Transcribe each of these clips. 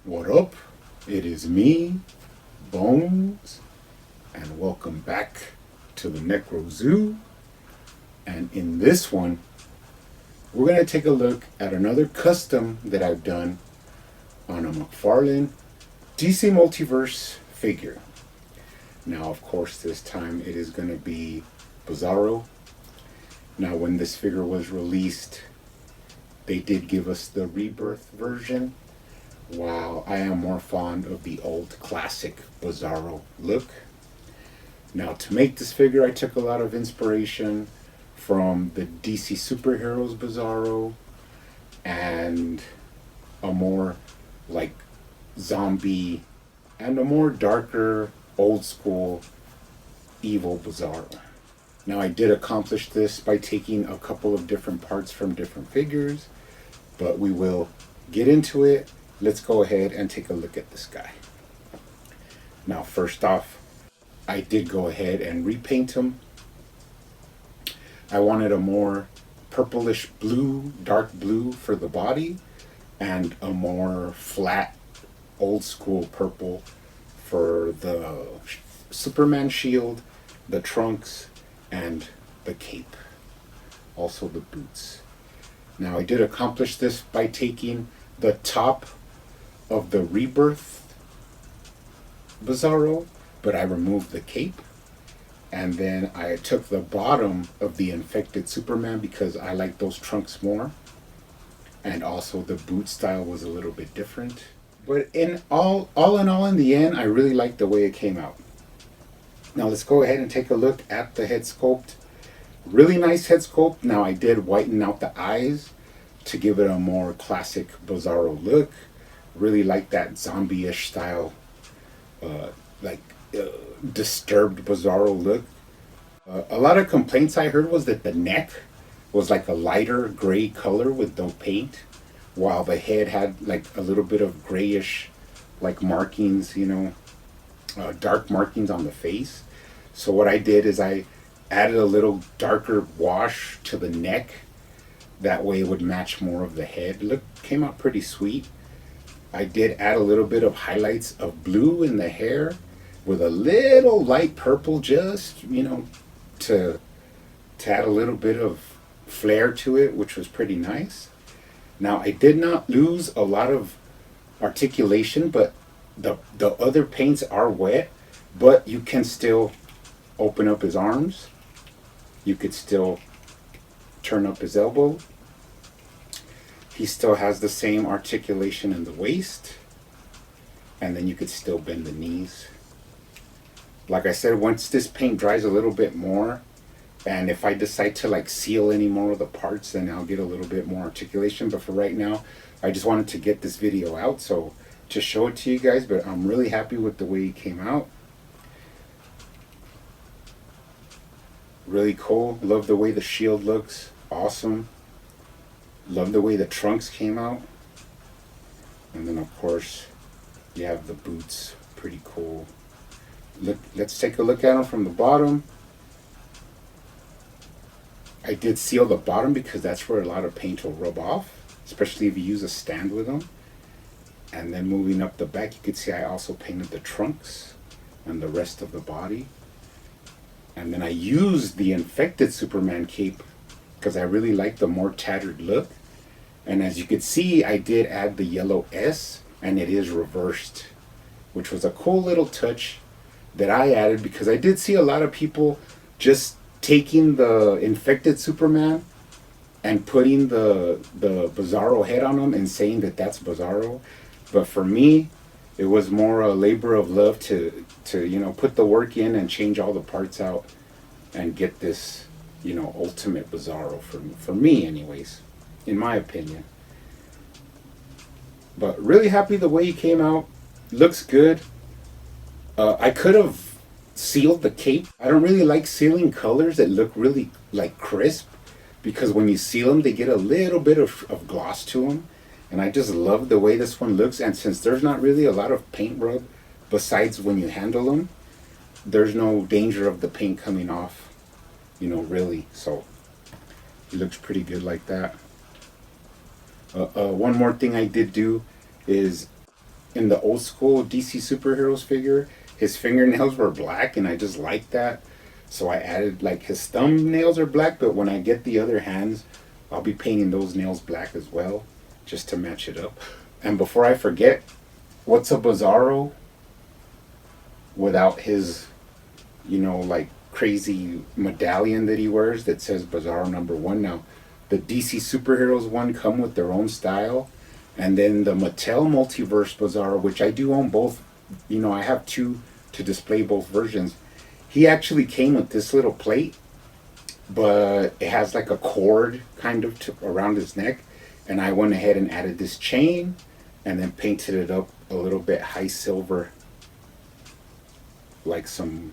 What up? It is me, Bones, and welcome back to the Necro Zoo. And in this one, we're going to take a look at another custom that I've done on a McFarlane DC Multiverse figure. Now, of course, this time it is going to be Bizarro. Now, when this figure was released, they did give us the rebirth version, while I am more fond of the old classic Bizarro look. Now, to make this figure, I took a lot of inspiration from the DC Superheroes Bizarro and a more like zombie and a more darker, old school, evil Bizarro. Now, I did accomplish this by taking a couple of different parts from different figures, but we will get into it. Let's go ahead and take a look at this guy. Now, first off, I did go ahead and repaint him. I wanted a more purplish blue, dark blue for the body, and a more flat, old school purple for the Superman shield, the trunks, and the cape. Also the boots. Now, I did accomplish this by taking the top of the rebirth Bizarro, but I removed the cape, and then I took the bottom of the infected Superman because I like those trunks more, and also the boot style was a little bit different. But in all in all, in the end, I really liked the way it came out. Now let's go ahead and take a look at the head sculpt. Really nice head sculpt. Now, I did whiten out the eyes to give it a more classic Bizarro look. Really like that zombie-ish style, disturbed Bizarro look. A lot of complaints I heard was that the neck was like a lighter gray color with no paint, while the head had like a little bit of grayish like markings, dark markings on the face. So what I did is I added a little darker wash to the neck. That way it would match more of the head. Look, came out pretty sweet. I did add a little bit of highlights of blue in the hair with a little light purple, just, to add a little bit of flair to it, which was pretty nice. Now, I did not lose a lot of articulation, but the other paints are wet, but you can still open up his arms. You could still turn up his elbow. He still has the same articulation in the waist, and then you could still bend the knees. Like I said, once this paint dries a little bit more, and if I decide to seal any more of the parts, then I'll get a little bit more articulation. But for right now, I just wanted to get this video out so to show it to you guys. But I'm really happy with the way it came out. Really cool. Love the way the shield looks. Awesome. Love the way the trunks came out. And then, of course, you have the boots. Pretty cool. Look, let's take a look at them from the bottom. I did seal the bottom because that's where a lot of paint will rub off, especially if you use a stand with them. And then moving up the back, you can see I also painted the trunks and the rest of the body. And then I used the infected Superman cape because I really like the more tattered look. And as you can see, I did add the yellow S, and it is reversed, which was a cool little touch that I added because I did see a lot of people just taking the infected Superman and putting the Bizarro head on him and saying that that's Bizarro. But for me, it was more a labor of love to put the work in and change all the parts out and get this ultimate Bizarro for me anyways, in my opinion. But really happy the way he came out. Looks good. I could have sealed the cape. I don't really like sealing colors that look really crisp, because when you seal them, they get a little bit of gloss to them. And I just love the way this one looks. And since there's not really a lot of paint rub besides when you handle them, there's no danger of the paint coming off, really. So it looks pretty good like that. One more thing I did do is in the old school DC Superheroes figure, his fingernails were black, and I just liked that. So I added, like, his thumbnails are black, but when I get the other hands, I'll be painting those nails black as well, just to match it up. And before I forget, what's a Bizarro without his, like, crazy medallion that he wears that says Bizarro #1? Now, the DC Superheroes one come with their own style, and then the Mattel Multiverse Bizarro, which I do own both. I have two to display both versions. He actually came with this little plate, but it has like a cord kind of around his neck, and I went ahead and added this chain and then painted it up a little bit high silver, like some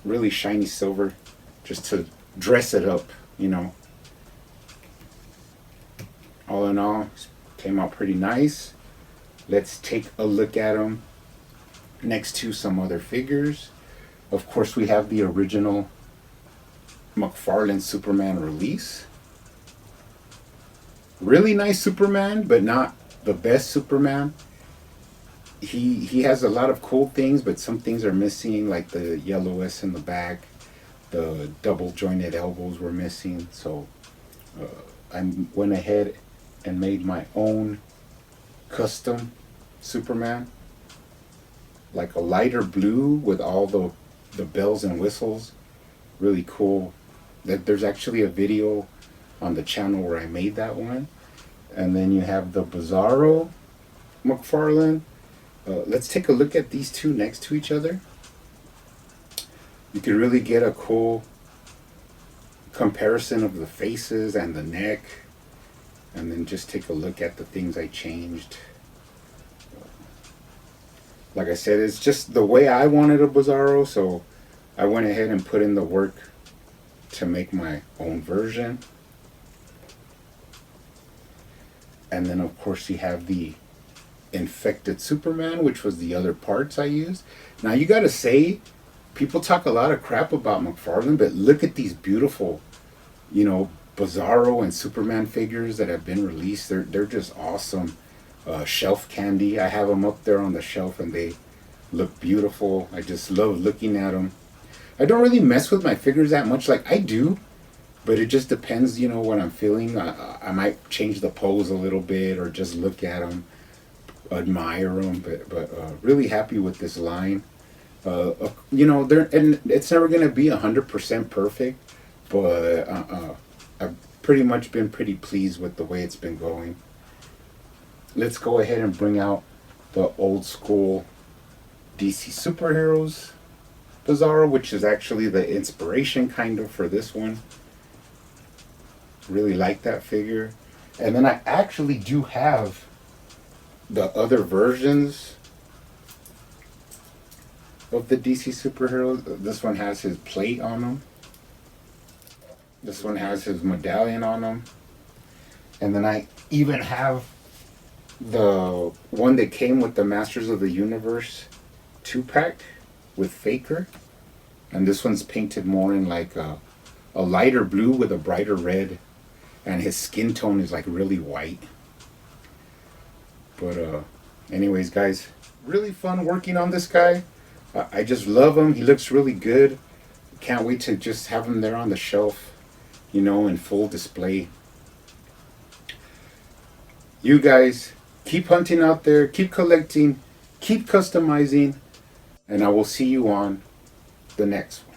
really shiny silver, just to dress it up. All in all, came out pretty nice. Let's take a look at them next to some other figures. Of course, we have the original McFarlane Superman release. Really nice Superman, but not the best Superman. He has a lot of cool things, but some things are missing, like the yellow S in the back. The double jointed elbows were missing. So I went ahead and made my own custom Superman, like a lighter blue with all the bells and whistles. Really cool. There's actually a video on the channel where I made that one. And then you have the Bizarro McFarlane. Let's take a look at these two next to each other. You can really get a cool comparison of the faces and the neck. And then just take a look at the things I changed. Like I said, it's just the way I wanted a Bizarro, so I went ahead and put in the work to make my own version. And then of course you have the infected Superman, which was the other parts I used. Now you gotta say, people talk a lot of crap about McFarlane, but look at these beautiful, Bizarro and Superman figures that have been released. They're just awesome. Shelf candy. I have them up there on the shelf, and they look beautiful. I just love looking at them. I don't really mess with my figures that much. Like, I do, but it just depends, what I'm feeling. I might change the pose a little bit, or just look at them, admire them. But really happy with this line. And it's never gonna be 100% perfect, but I've pretty much been pretty pleased with the way it's been going. Let's go ahead and bring out the old school DC Superheroes Bizarro, which is actually the inspiration kind of for this one. Really like that figure. And then I actually do have the other versions of the DC Superheroes. This one has his plate on them. This one has his medallion on them. And then I even have the one that came with the Masters of the Universe 2-pack with Faker. And this one's painted more in like a lighter blue with a brighter red. And his skin tone is like really white. But anyways, guys, really fun working on this guy. I just love him. He looks really good. Can't wait to just have him there on the shelf, in full display. You guys keep hunting out there, keep collecting, keep customizing, and I will see you on the next one.